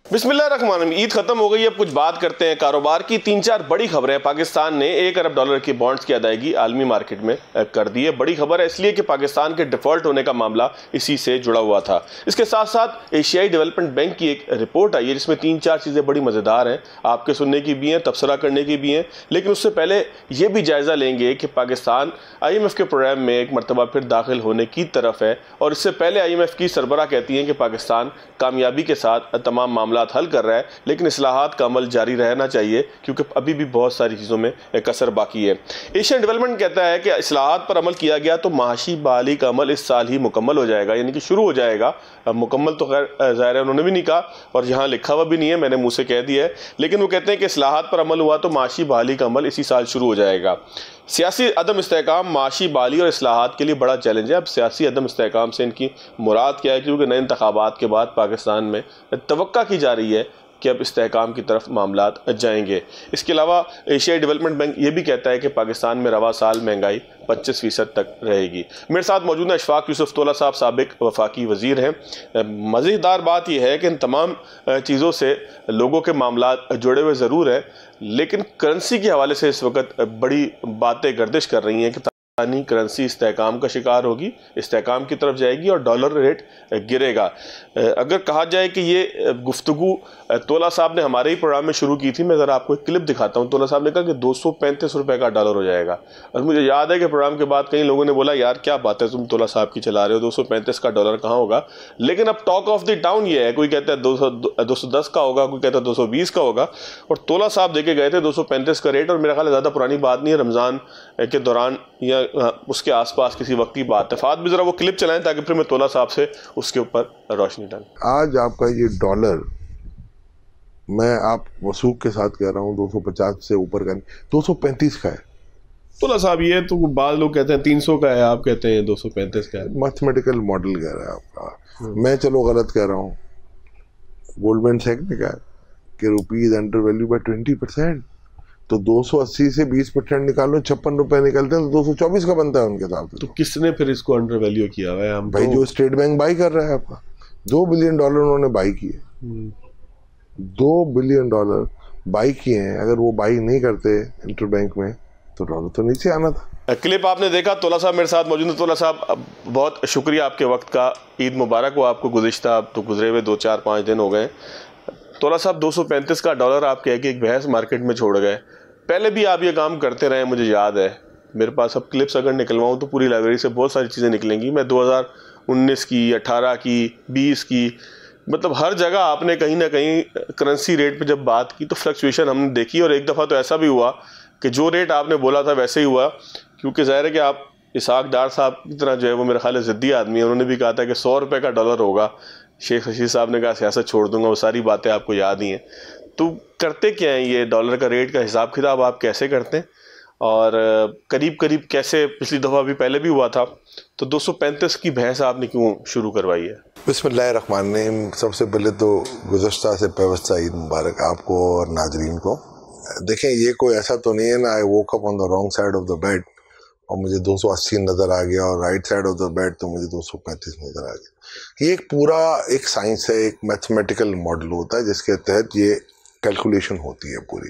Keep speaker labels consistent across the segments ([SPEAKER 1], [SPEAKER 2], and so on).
[SPEAKER 1] बिस्मिल्लाहिर्रहमानिर्रहीम। ईद खत्म हो गई, अब कुछ बात करते हैं कारोबार की। 3-4 बड़ी खबरें। पाकिस्तान ने $1 अरब की बॉन्ड्स की अदायगी आलमी मार्केट में कर दी है। बड़ी खबर है इसलिए कि पाकिस्तान के डिफॉल्ट होने का मामला इसी से जुड़ा हुआ था। इसके साथ साथ एशियाई डेवलपमेंट बैंक की एक रिपोर्ट आई है जिसमें 3-4 चीज़ें बड़ी मज़ेदार हैं, आपके सुनने की भी हैं, तबसरा करने की भी हैं। लेकिन उससे पहले ये भी जायज़ा लेंगे कि पाकिस्तान IMF के प्रोग्राम में एक मरतबा फिर दाखिल होने की तरफ है। और इससे पहले IMF की सरबराह कहती हैं कि पाकिस्तान कामयाबी के साथ तमाम मामला हल कर रहा है, लेकिन इस्लाहात का अमल जारी रहना चाहिए क्योंकि अभी भी बहुत सारी चीज़ों में कसर बाकी है। एशियन डेवलपमेंट कहता है कि इस्लाहात पर अमल किया गया तो माशी बहाली का अमल इस साल ही मुकम्मल हो जाएगा, यानी कि शुरू हो जाएगा। मुकम्मल तो खैर ज़ाहिर है उन्होंने भी नहीं कहा और यहाँ लिखा हुआ भी नहीं है, मैंने मुँह से कह दिया है। लेकिन वो कहते हैं कि इस्लाहात पर अमल हुआ तो माशी बहाली का अमल इसी साल शुरू हो जाएगा। सियासी अदम इस्तेहकाम माशी बहाली और इस्लाहात के लिए बड़ा चैलेंज है। अब सियासी अदम इस्तेहकाम से इनकी मुराद क्या है, क्योंकि नए इंतखाबात के बाद पाकिस्तान में तवक्का की जा रही है कि अब इस्तेहकाम की तरफ मामलात जाएंगे। इसके अलावा एशियाई डेवलपमेंट बैंक ये भी कहता है कि पाकिस्तान में रवा साल महंगाई 25% तक रहेगी। मेरे साथ मौजूद है अशफाक यूसुफ तोला साहब, साबिक वफाकी वज़ीर हैं। मज़ेदार बात यह है कि इन तमाम चीज़ों से लोगों के मामलात जुड़े हुए ज़रूर हैं, लेकिन करेंसी के हवाले से इस वक्त बड़ी बातें गर्दिश कर रही हैं कि पाकिस्तानी करेंसी इस्तेहकाम का शिकार होगी, इस्तेहकाम की तरफ जाएगी और डॉलर रेट गिरेगा। अगर कहा जाए कि ये गुफ्तगू तोला साहब ने हमारे ही प्रोग्राम में शुरू की थी, मैं ज़रा आपको एक क्लिप दिखाता हूँ। तोला साहब ने कहा कि 235 रुपये का डॉलर हो जाएगा और मुझे याद है कि प्रोग्राम के बाद कई लोगों ने बोला यार क्या बात है तुम तोला साहब की चला रहे हो, 235 का डॉलर कहाँ होगा। लेकिन अब टॉक ऑफ द टाउन ये है, कोई कहता है 210 का होगा, कोई कहता है 220 का होगा और तोला साहब देके गए थे 235 का रेट। और मेरा ख्याल है ज़्यादा पुरानी बात नहीं है, रमज़ान के दौरान या उसके आसपास किसी वक्त की बात है। फात भी ज़रा वो क्लिप चलाएं ताकि फिर मैं तोला साहब से उसके ऊपर रोशनी डालूं।
[SPEAKER 2] आज आपका ये डॉलर, मैं आप वसूख के साथ कह रहा हूँ 250 से ऊपर का नहीं, 235 का है।
[SPEAKER 1] तोला साहब ये तो बाद लोग कहते हैं 300 का है, आप कहते हैं 235 का है।
[SPEAKER 2] मैथमेटिकल मॉडल कह रहा है आपका, मैं चलो गलत कह रहा हूँ। गोल्डमैन सैक ने कहा कि रुपीज अंडर वैल्यू बाय 20%, तो 280 से 20% निकालो, 56 रुपए निकलते हैं तो 224 का बनता है उनके हिसाब से।
[SPEAKER 1] तो किसने फिर इसको अंडर वैल्यू किया हुआ है? हम
[SPEAKER 2] भाई जो स्टेट बैंक बाई कर रहा है आपका, $2 बिलियन उन्होंने बाई किए, $2 बिलियन बाई किए हैं। अगर वो बाई नहीं करते इंटरबैंक में तो डॉलर तो नीचे आना था।
[SPEAKER 1] क्लिप आपने देखा। तोला साहब मेरे साथ मौजूद है। तोला साहब बहुत शुक्रिया आपके वक्त का, ईद मुबारक हो आपको। गुज़िश्ता तो गुजरे हुए 2-4-5 दिन हो गए। तोला साहब 235 का डॉलर आप कह के एक बहस मार्केट में छोड़ गए। पहले भी आप ये काम करते रहे, मुझे याद है। मेरे पास अब क्लिप्स अगर निकलवाऊँ तो पूरी लाइब्रेरी से बहुत सारी चीज़ें निकलेंगी। मैं 2019 की, 18 की, 20 की, मतलब हर जगह आपने कहीं ना कहीं करेंसी रेट पे जब बात की तो फ्लक्चुएशन हमने देखी। और एक दफ़ा तो ऐसा भी हुआ कि जो रेट आपने बोला था वैसे ही हुआ, क्योंकि ज़ाहिर है कि आप इसहाक डार साहब की तरह जो है वो मेरे ख्याल है ज़िद्दी आदमी है। उन्होंने भी कहा था कि 100 रुपये का डॉलर होगा। शेख रशीद साहब ने कहा सियासत छोड़ दूंगा, वो सारी बातें आपको याद ही हैं। तो करते क्या हैं ये डॉलर का रेट का हिसाब किताब आप कैसे करते हैं और करीब करीब कैसे, पिछली दफ़ा भी पहले भी हुआ था, तो 235 की बहस आपने क्यों शुरू करवाई है?
[SPEAKER 2] बिस्मिल्लाहिर्रहमानिर्रहीम। सबसे पहले तो गुज़श्ता से पेवस्ता ईद मुबारक आपको और नाजरीन को। देखें, ये कोई ऐसा तो नहीं है ना I woke up on the wrong side of the bed और मुझे 280 नज़र आ गया और right side of the bed तो मुझे 235 नज़र आ गया। ये एक पूरा एक साइंस है, एक मैथमेटिकल मॉडल होता है जिसके तहत ये कैलकुलेशन होती है पूरी।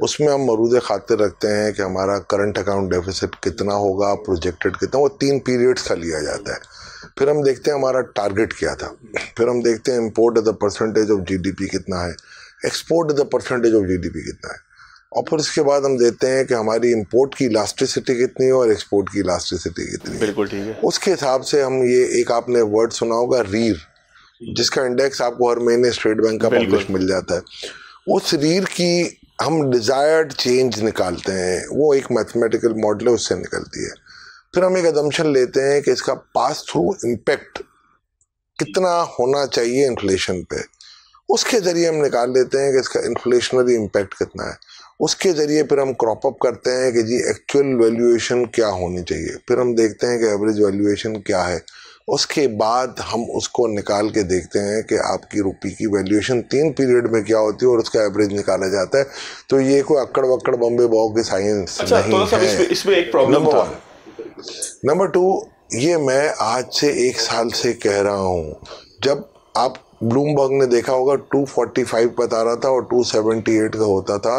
[SPEAKER 2] उसमें हम मरूद खातिर रखते हैं कि हमारा करंट अकाउंट डेफिसिट कितना होगा, प्रोजेक्टेड कितना, वो 3 पीरियड्स का लिया जाता है। फिर हम देखते हैं हमारा टारगेट क्या था, फिर हम देखते हैं import as the percentage of GDP कितना है, export as the percentage of GDP कितना है, और फिर इसके बाद हम देते हैं कि हमारी इंपोर्ट की इलास्टिसिटी कितनी है और एक्सपोर्ट की इलास्टिसिटी कितनी है।
[SPEAKER 1] बिल्कुल ठीक है।
[SPEAKER 2] उसके हिसाब से हम ये एक, आपने वर्ड सुना होगा रीर, जिसका इंडेक्स आपको हर महीने स्टेट बैंक का पब्लिश मिल जाता है। उस रीर की हम डिजायर्ड चेंज निकालते हैं, वो एक मैथमेटिकल मॉडल है, उससे निकलती है। फिर हम एक अजम्पशन लेते हैं कि इसका पास थ्रू इम्पैक्ट कितना होना चाहिए इन्फ्लेशन पे, उसके ज़रिए हम निकाल लेते हैं कि इसका इन्फ्लेशनरी इम्पैक्ट कितना है। उसके ज़रिए फिर हम क्रॉप अप करते हैं कि जी एक्चुअल वैल्यूएशन क्या होनी चाहिए। फिर हम देखते हैं कि एवरेज वैल्यूएशन क्या है। उसके बाद हम उसको निकाल के देखते हैं कि आपकी रुपये की वैल्यूएशन 3 पीरियड में क्या होती है और उसका एवरेज निकाला जाता है। तो ये कोई अक्कड़ वक्कड़ बम्बे बॉ की साइंस नहीं है।
[SPEAKER 1] इसमें एक प्रॉब्लम था।
[SPEAKER 2] नंबर 2, ये मैं आज से 1 साल से कह रहा हूँ, जब आप ब्लूमबर्ग ने देखा होगा 245 बता रहा था और 278 का होता था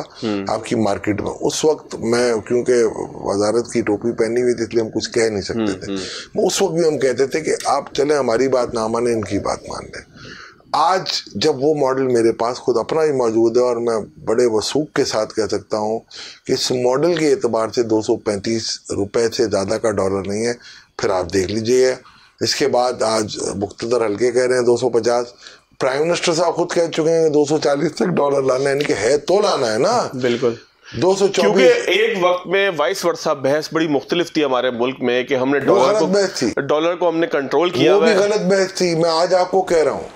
[SPEAKER 2] आपकी मार्केट में उस वक्त। मैं क्योंकि वजारत की टोपी पहनी हुई थी इसलिए हम कुछ कह नहीं सकते थे। उस वक्त भी हम कहते थे कि आप चले हमारी बात ना माने, इनकी बात मान लें। आज जब वो मॉडल मेरे पास खुद अपना ही मौजूद है और मैं बड़े वसूख के साथ कह सकता हूँ कि इस मॉडल के एतबार से 235 रुपए से ज़्यादा का डॉलर नहीं है, फिर आप देख लीजिए। इसके बाद आज मुख्तदर हल्के कह रहे हैं 250, प्राइम मिनिस्टर साहब खुद कह चुके हैं 240 तक डॉलर लाना है, यानी कि है तो लाना है ना।
[SPEAKER 1] बिल्कुल
[SPEAKER 2] 224।
[SPEAKER 1] क्योंकि एक वक्त में वाइस वर्सा बहस बड़ी मुख्तलिफ थी हमारे मुल्क में कि हमने डॉलर को हमने कंट्रोल किया,
[SPEAKER 2] वो भी गलत बहस थी। मैं आज आपको कह रहा हूँ,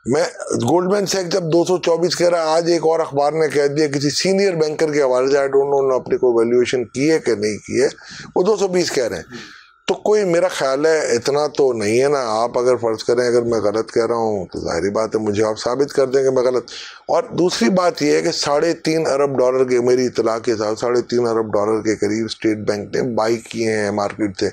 [SPEAKER 2] मैं गोल्डमैन सैक्स जब 224 कह रहा है, आज एक और अखबार ने कह दिया किसी सीनियर बैंकर के हवाले से, आई डोंट नो अपनी कोई वैल्यूएशन की है कि नहीं की है, वो 220 कह रहे हैं। तो कोई मेरा ख्याल है इतना तो नहीं है ना। आप अगर फर्ज करें अगर मैं गलत कह रहा हूँ तो जाहिर बात है मुझे आप साबित कर देंगे मैं गलत। और दूसरी बात यह है कि 3.5 अरब डॉलर के, मेरी इतला के साथ 3.5 अरब डॉलर के करीब स्टेट बैंक ने बाई किए हैं मार्केट से।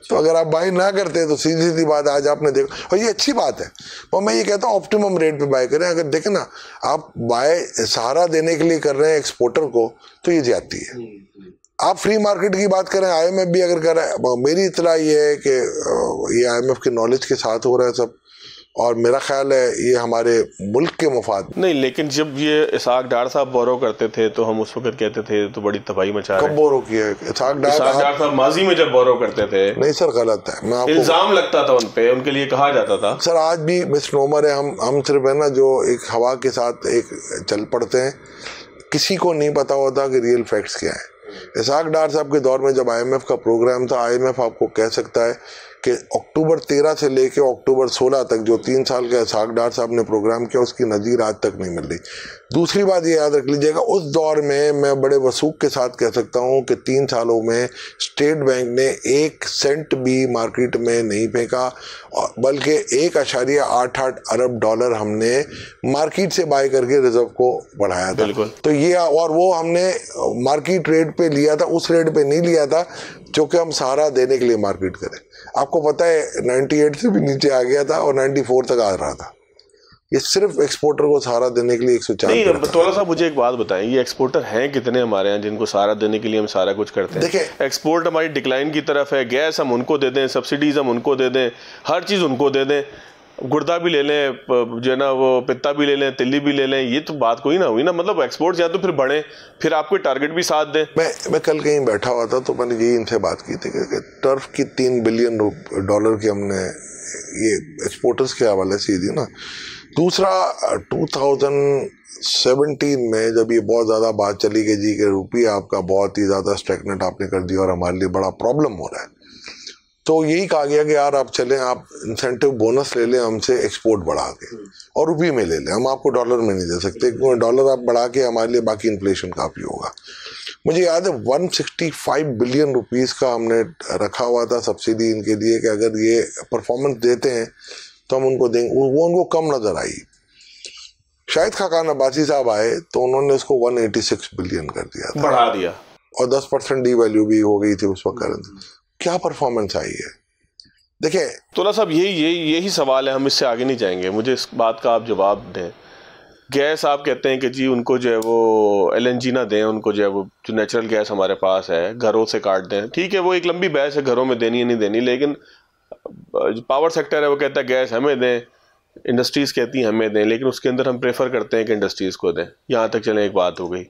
[SPEAKER 2] तो अगर आप बाई ना करते तो सीधी सीधी बात आज आपने देखा, और ये अच्छी बात है। और मैं ये कहता हूँ ऑप्टिमम रेट पे बाय करें। अगर देखें ना आप बाय सहारा देने के लिए कर रहे हैं एक्सपोर्टर को तो ये ज्यादती है। आप फ्री मार्केट की बात करें, IMF भी अगर कर रहा है, मेरी इतला ये है कि ये IMF के नॉलेज के साथ हो रहा है सब, और मेरा ख्याल है ये हमारे मुल्क के मुफाद
[SPEAKER 1] नहीं। लेकिन जब ये इसाक डार साहब बोरो करते थे तो हम उस वक्त कहते थे तो बड़ी तबाही मचा रहे हैं।
[SPEAKER 2] कब बोरो किया है इसाक डार
[SPEAKER 1] साहब? माजी में जब बोरो करते थे।
[SPEAKER 2] नहीं सर गलत है, मैं आपको
[SPEAKER 1] इल्जाम लगता था उन पे, उनके लिए कहा जाता था।
[SPEAKER 2] सर आज भी मिसनोमर है। हम सिर्फ है ना जो एक हवा के साथ एक चल पड़ते हैं, किसी को नहीं पता होता कि रियल फैक्ट्स क्या है। इसाक डार साहब के दौर में जब IMF का प्रोग्राम था, IMF आपको कह सकता है कि अक्टूबर 13 से लेके अक्टूबर 16 तक जो 3 साल का इसाक डार साहब ने प्रोग्राम किया उसकी नज़ीर आज तक नहीं मिल रही। दूसरी बात ये याद रख लीजिएगा, उस दौर में मैं बड़े वसूख के साथ कह सकता हूँ कि 3 सालों में स्टेट बैंक ने 1 सेंट भी मार्केट में नहीं फेंका, बल्कि 1.88 अरब डॉलर हमने मार्केट से बाय करके रिजर्व को बढ़ाया था। तो ये, और वो हमने मार्केट रेट पे लिया था, उस रेट पे नहीं लिया था जो कि हम सहारा देने के लिए मार्केट करें। आपको पता है 98 से भी नीचे आ गया था और 94 तक आ रहा था। ये सिर्फ एक्सपोर्टर को सहारा देने के लिए 104। नहीं,
[SPEAKER 1] तोला साहब मुझे एक बात बताएं, ये एक्सपोर्टर हैं कितने हमारे यहाँ जिनको सहारा देने के लिए हम सारा कुछ करते हैं? देखिए, एक्सपोर्ट हमारी डिक्लाइन की तरफ है। गैस हम उनको दे दें, सब्सिडीज हम उनको दे दें, हर चीज़ उनको दे दें, गुर्दा भी ले लें, जो है ना वो पित्ता भी ले लें, तिल्ली भी ले लें, ये तो बात कोई ना हुई ना। मतलब एक्सपोर्ट या तो फिर बढ़े, फिर आपको टारगेट भी साथ दें।
[SPEAKER 2] मैं कल कहीं बैठा हुआ था तो मैंने यही इनसे बात की थी कि टर्फ की 3 बिलियन डॉलर की हमने ये एक्सपोर्टर्स के हवाले से दी ना। दूसरा 2017 में जब ये बहुत ज़्यादा बात चली कि जी के रुपया आपका बहुत ही ज़्यादा स्टैग्नेंट आपने कर दिया और हमारे लिए बड़ा प्रॉब्लम हो रहा है, तो यही कहा गया कि यार आप चलें, आप इंसेंटिव बोनस ले लें हमसे एक्सपोर्ट बढ़ा के, और रुपये में ले लें, हम आपको डॉलर में नहीं दे सकते क्योंकि डॉलर आप बढ़ा के हमारे लिए बाकी इन्फ्लेशन काफ़ी होगा। मुझे याद है 165 बिलियन रुपीस का हमने रखा हुआ था सब्सिडी इनके लिए कि अगर ये परफॉर्मेंस देते हैं तो हम उनको देंगे। वो उनको कम नजर आई। शायद खाकान अब्बासी साहब आए तो उन्होंने उसको 186 बिलियन कर दिया था,
[SPEAKER 1] बढ़ा दिया,
[SPEAKER 2] और 10% डी वैल्यू भी हो गई थी उस वक्त करेंसी। क्या परफॉर्मेंस आई है देखिए।
[SPEAKER 1] तोला साहब यही सवाल है, हम इससे आगे नहीं जाएंगे। मुझे इस बात का आप जवाब दें। गैस आप कहते हैं कि जी उनको जो है वो LNG ना दें, उनको जो है वो जो नेचुरल गैस हमारे पास है घरों से काट दें। ठीक है, वो एक लंबी बहस है घरों में देनी है नहीं देनी, लेकिन पावर सेक्टर है वो कहता है गैस हमें दें, इंडस्ट्रीज कहती हैं हमें दें, लेकिन उसके अंदर हम प्रेफर करते हैं कि इंडस्ट्रीज़ को दें। यहाँ तक चले एक बात हो गई,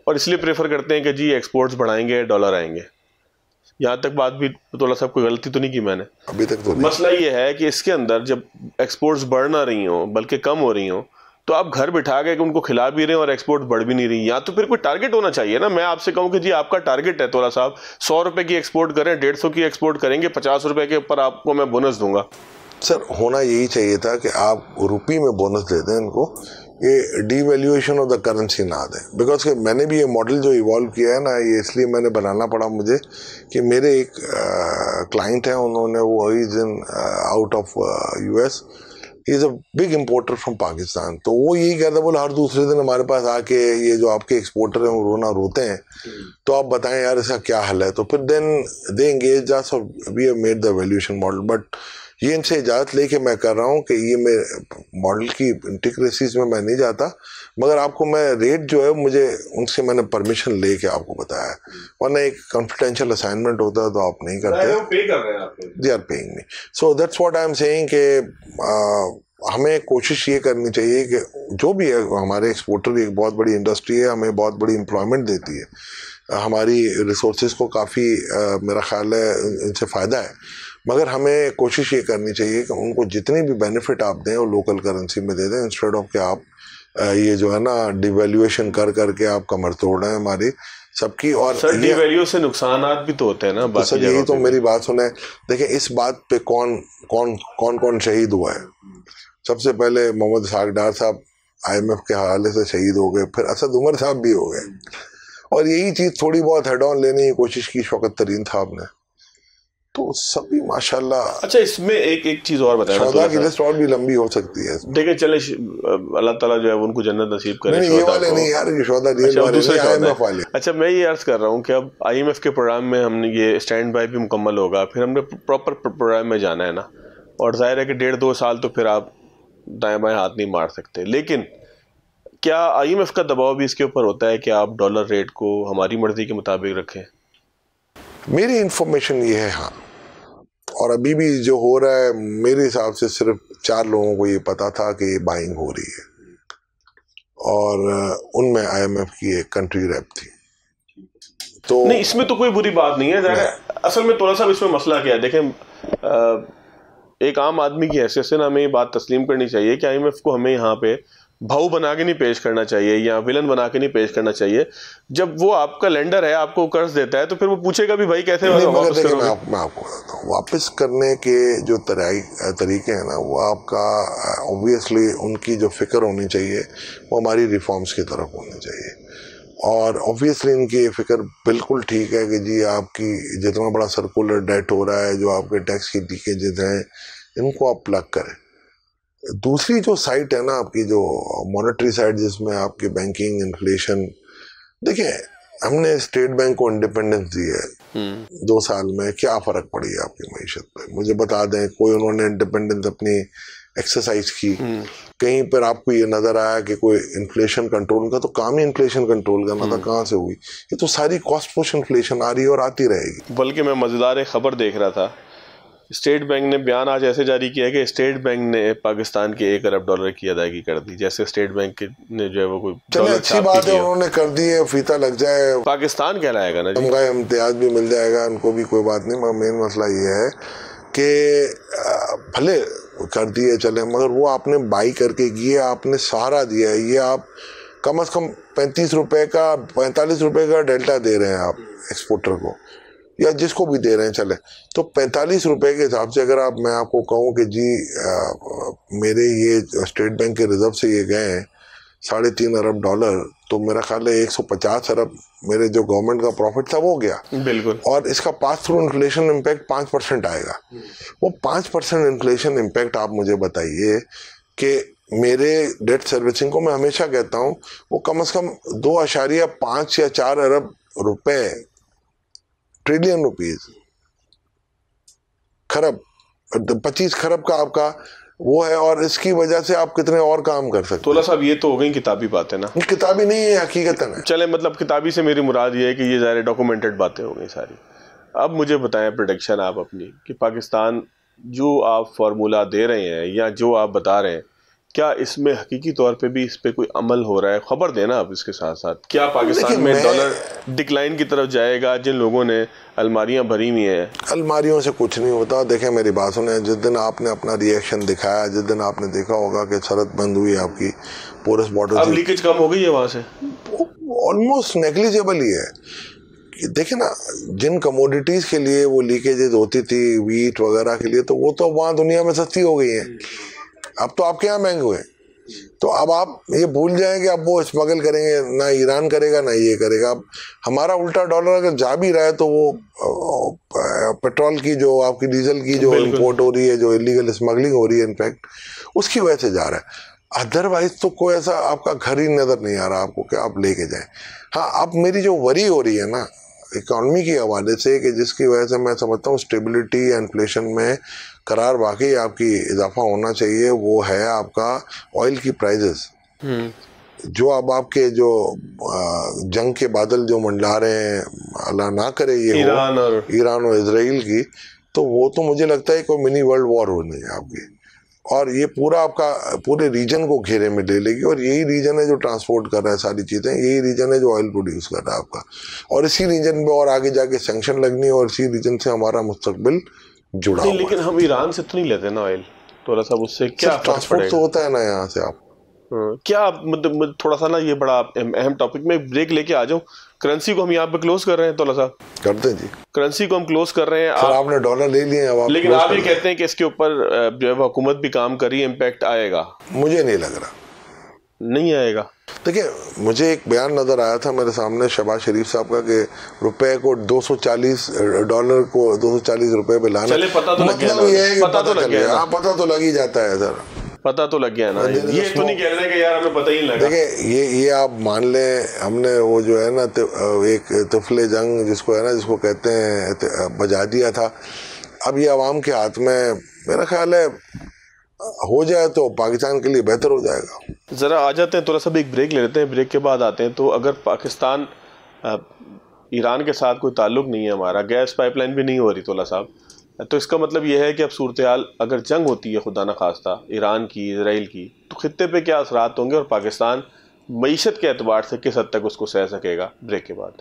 [SPEAKER 1] और इसलिए प्रेफर करते हैं कि जी एक्सपोर्ट्स बढ़ाएंगे डॉलर आएंगे। यहाँ तक बात भी तोला साहब कोई गलती तो नहीं की मैंने
[SPEAKER 2] अभी तक? तो
[SPEAKER 1] मसला ये है कि इसके अंदर जब एक्सपोर्ट्स बढ़ ना रही हो बल्कि कम हो रही हो, तो आप घर बिठा के उनको खिला भी रहे हैं और एक्सपोर्ट बढ़ भी नहीं रही। या तो फिर कोई टारगेट होना चाहिए ना। मैं आपसे कहूं कि जी आपका टारगेट है तोला साहब 100 रुपए की एक्सपोर्ट करें, 150 की एक्सपोर्ट करेंगे, 50 रुपए के ऊपर आपको मैं बोनस दूंगा।
[SPEAKER 2] सर होना यही चाहिए था कि आप रुपये में बोनस दे दें इनको, ये डीवैल्यूएशन ऑफ द करेंसी ना दें। बिकॉज कि मैंने भी ये मॉडल जो इवॉल्व किया है ना, ये इसलिए मैंने बनाना पड़ा मुझे कि मेरे एक क्लाइंट हैं, उन्होंने वो is in out of US, is a big importer from Pakistan. तो वो यही कहता, बोला हर दूसरे दिन हमारे पास आके ये जो आपके एक्सपोर्टर हैं वो रोते हैं, तो आप बताएं यार इसका क्या हल है। तो फिर देन दे एंगेज अस और we have made the valuation model. But ये इनसे इजाज़त लेके मैं कर रहा हूँ कि ये मैं मॉडल की इंटीग्रेसीज में मैं नहीं जाता, मगर आपको मैं रेट जो है मुझे उनसे मैंने परमिशन लेके आपको बताया, वरना एक कॉन्फिडेंशियल असाइनमेंट होता है तो आप नहीं करते।
[SPEAKER 1] पे कर रहे हैं आप,
[SPEAKER 2] they are paying me, so that's what I am saying कि हमें कोशिश ये करनी चाहिए कि जो भी है, हमारे एक्सपोर्टर एक बहुत बड़ी इंडस्ट्री है, हमें बहुत बड़ी एम्प्लॉयमेंट देती है, हमारी रिसोर्सेज को काफ़ी मेरा ख्याल है इनसे फ़ायदा है, मगर हमें कोशिश ये करनी चाहिए कि उनको जितनी भी बेनिफिट आप दें वो लोकल करेंसी में दे दें, इंस्टेड ऑफ कि आप ये जो है ना डिवैल्यूएशन कर करके आप कमर तोड़ रहे हैं हमारी सबकी। और
[SPEAKER 1] सर डिवैल्यू से नुकसान भी तो होते हैं ना।
[SPEAKER 2] तो सर यही तो मेरी बात सुने, देखिए इस बात पे कौन कौन कौन कौन शहीद हुआ है। सबसे पहले मोहम्मद इसहाक डार साहब IMF के हवाले से शहीद हो गए, फिर असद उमर साहब भी हो गए, और यही चीज़ थोड़ी बहुत हेड ऑन लेने की कोशिश की शौकत तरीन साहब ने, तो सभी माशाल्लाह।
[SPEAKER 1] अच्छा, इसमें एक चीज़ और बताया,
[SPEAKER 2] शौदा की लिस्ट और भी लंबी हो सकती है।
[SPEAKER 1] देखिए चले, अल्लाह ताला जो है उनको जन्नत नसीब करे।
[SPEAKER 2] नहीं, ये वाले नहीं यार, ये शौदा रियल वाले नहीं, IMF वाले।
[SPEAKER 1] अच्छा, मैं ये अर्ज कर रहा हूँ कि अब IMF के प्रोग्राम में हमने ये स्टैंड बाय भी मुकम्मल होगा, फिर हमने प्रॉपर प्रोग्राम में जाना है ना, और जाहिर है कि 1.5-2 साल तो फिर आप दाएं बाएं हाथ नहीं मार सकते, लेकिन क्या IMF का दबाव भी इसके ऊपर होता है कि आप डॉलर रेट को हमारी मर्जी के मुताबिक रखें? मेरी
[SPEAKER 2] इंफॉर्मेशन ये है हाँ, और अभी भी जो हो रहा है मेरे हिसाब से सिर्फ 4 लोगों को ये पता था कि ये बाइंग हो रही है, और उनमें IMF की एक कंट्री रेप थी। तो
[SPEAKER 1] नहीं, इसमें तो कोई बुरी बात नहीं है। असल में थोड़ा सा इसमें मसला क्या है, देखें एक आम आदमी की हैसियत से ना हमें ये बात तस्लीम करनी चाहिए कि IMF को हमें यहाँ पे भाऊ बना के नहीं पेश करना चाहिए या विलन बना के नहीं पेश करना चाहिए। जब वो आपका लेंडर है, आपको कर्ज देता है, तो फिर वो पूछेगा भी भाई कैसे वापस करोगे?
[SPEAKER 2] मैं आपको बताता हूँ, वापस करने के जो तरीके हैं ना, वो आपका ऑब्वियसली उनकी जो फिक्र होनी चाहिए वो हमारी रिफॉर्म्स की तरफ होनी चाहिए, और ऑब्वियसली इनकी ये फिक्र बिल्कुल ठीक है कि जी आपकी जितना बड़ा सर्कुलर डेट हो रहा है, जो आपके टैक्स की लीकेजेज हैं, इनको आप प्लग करें। दूसरी जो साइट है ना आपकी, जो मॉनेटरी साइट, जिसमें आपकी बैंकिंग, इन्फ्लेशन, देखिए हमने स्टेट बैंक को इंडिपेंडेंस दी है 2 साल में, क्या फ़र्क पड़ी है आपकी मईशत पे? मुझे बता दें, कोई उन्होंने इंडिपेंडेंस अपनी एक्सरसाइज की, कहीं पर आपको ये नज़र आया कि कोई इन्फ्लेशन कंट्रोल का, तो काम ही इन्फ्लेशन कंट्रोल करना था, कहाँ से हुई? ये तो सारी कॉस्ट पुश इन्फ्लेशन आ रही है और आती रहेगी।
[SPEAKER 1] बल्कि मैं मज़ेदार खबर देख रहा था, स्टेट बैंक ने बयान आज ऐसे जारी किया कि स्टेट बैंक ने पाकिस्तान के $1 अरब की अदायगी कर दी, जैसे स्टेट बैंक ने जो है वो कोई
[SPEAKER 2] चलिए अच्छी बात है, उन्होंने कर दी है, फीता लग जाए,
[SPEAKER 1] पाकिस्तान कहलाएगा ना,
[SPEAKER 2] उनका इम्तियाज भी मिल जाएगा, उनको भी कोई बात नहीं। मगर मेन मसला ये है कि भले कर दिए चले, मगर वो आपने बाई करके ये आपने सहारा दिया है, ये आप कम से कम 45 रुपए का 45 रुपए का डेल्टा दे रहे हैं आप एक्सपोर्टर को, या जिसको भी दे रहे हैं चले, तो 45 रुपए के हिसाब से अगर मैं आपको कहूँ कि जी मेरे ये स्टेट बैंक के रिजर्व से ये गए हैं $3.5 अरब, तो मेरा ख्याल है 150 अरब मेरे जो गवर्नमेंट का प्रॉफिट था वो गया।
[SPEAKER 1] बिल्कुल।
[SPEAKER 2] और इसका पास थ्रू इन्फ्लेशन इम्पैक्ट 5% आएगा। वो 5% इन्फ्लेशन इम्पैक्ट आप मुझे बताइए कि मेरे डेट सर्विसिंग को, मैं हमेशा कहता हूँ, वो कम से कम 2.5 या 4 अरब रुपए, ट्रिलियन रुपीज, खरब, 25 खरब का आपका वो है, और इसकी वजह से आप कितने और काम कर सकते हैं।
[SPEAKER 1] तोला साहब, ये तो हो गई किताबी बातें ना,
[SPEAKER 2] किताबी नहीं है, हकीकतन है।
[SPEAKER 1] चले, मतलब किताबी से मेरी मुराद ये है कि ये ज़ाहिर डॉक्यूमेंटेड बातें हो गई सारी। अब मुझे बताएं प्रेडिक्शन आप अपनी, कि पाकिस्तान जो आप फार्मूला दे रहे हैं या जो आप बता रहे हैं, क्या इसमें हकीकी तौर पे भी इस पे कोई अमल हो रहा है? खबर देना आप इसके साथ साथ, क्या पाकिस्तान में डॉलर डिक्लाइन की तरफ जाएगा? जिन लोगों ने अलमारियां भरी हुई हैं,
[SPEAKER 2] अलमारियों से कुछ नहीं होता। देखें मेरी बात सुने, जिस दिन आपने अपना रिएक्शन दिखाया, जिस दिन आपने देखा होगा कि शरत बंद हुई आपकी पोरस बॉर्डर,
[SPEAKER 1] अब लीकेज कम हो गई है वहां से,
[SPEAKER 2] ऑलमोस्ट नेग्लिजिबल ही है। देखे ना, जिन कमोडिटीज के लिए वो लीकेजेज होती थी, वीट वगैरह के लिए, तो वो तो वहाँ दुनिया में सस्ती हो गई है, अब तो आपके यहाँ महंगे हुए। तो अब आप ये भूल जाएं कि अब वो स्मगल करेंगे, ना ईरान करेगा ना ये करेगा। अब हमारा उल्टा डॉलर अगर जा भी रहा है तो वो पेट्रोल की, जो आपकी डीजल की जो इंपोर्ट हो रही है, जो इलीगल स्मगलिंग हो रही है इनफैक्ट, उसकी वजह से जा रहा है। अदरवाइज तो कोई ऐसा आपका घर ही नजर नहीं आ रहा आपको कि आप लेके जाएं। हाँ, अब मेरी जो वरी हो रही है ना इकोनॉमी के हवाले से, कि जिसकी वजह से मैं समझता हूँ स्टेबिलिटी या इन्फ्लेशन में करार वाकई आपकी इजाफा होना चाहिए वो है आपका ऑयल की प्राइजेस। जो अब आपके जो जंग के बादल जो मंडला रहे हैं, अल्लाह ना करे ये ईरान और इजराइल की, तो वो तो मुझे लगता है कोई मिनी वर्ल्ड वॉर होनी है आपकी, और ये पूरा आपका पूरे रीजन को घेरे में ले लेगी। और यही रीजन है जो ट्रांसपोर्ट कर रहा है सारी चीज़ें, यही रीजन है जो ऑयल प्रोड्यूस कर रहा है आपका, और इसी रीजन में और आगे जाके सैंक्शन लगनी है, और इसी रीजन से हमारा मुस्तकबिल जुड़ा हुआ है।
[SPEAKER 1] लेकिन हम ईरान से तो नहीं लेते ना ऑयल, तो साहब उससे क्या
[SPEAKER 2] ट्रांसपोर्ट तो होता है ना यहाँ से। आप
[SPEAKER 1] क्या मतलब थोड़ा सा ना ये बड़ा अहम टॉपिक में ब्रेक लेके आ जाऊं। करेंसी को हम यहाँ पे क्लोज कर रहे हैं, तोला साहब
[SPEAKER 2] करते हैं जी,
[SPEAKER 1] करेंसी को हम क्लोज कर रहे हैं।
[SPEAKER 2] आपने डॉलर ले लिए, अब
[SPEAKER 1] लेकिन आप ये कहते हैं कि इसके ऊपर जो है हुकूमत भी काम करी, इम्पैक्ट आएगा? मुझे
[SPEAKER 2] नहीं लग रहा,
[SPEAKER 1] नहीं आएगा।
[SPEAKER 2] देखिए, मुझे एक बयान नजर आया था मेरे सामने शहबाज शरीफ साहब का कि रुपए को $240 को 240 रुपए पे लाना, मतलब ये है कि पता तो लग ही जाता है सर,
[SPEAKER 1] पता तो लग गया ना। ये तो नहीं कह रहे कि यार हमें पता ही नहीं लगा।
[SPEAKER 2] देखिए, ये आप मान लें, हमने वो जो है ना एक तुफले जंग जिसको कहते हैं बजा दिया था। अब ये अवाम के हाथ में मेरा ख्याल है हो जाए तो पाकिस्तान के लिए बेहतर हो जाएगा।
[SPEAKER 1] जरा आ जाते हैं थोड़ा सा एक ब्रेक ले लेते हैं, ब्रेक के बाद आते हैं। तो अगर पाकिस्तान ईरान के साथ कोई ताल्लुक नहीं है हमारा, गैस पाइपलाइन भी नहीं हो रही तोला साहब, तो इसका मतलब यह है कि अब सूरत हाल अगर जंग होती है खुदा न खास्ता ईरान की इजराइल की, तो खित्ते पे क्या असरात होंगे और पाकिस्तान मईशत के एतबार से किस हद तक उसको सह सकेगा? ब्रेक के बाद।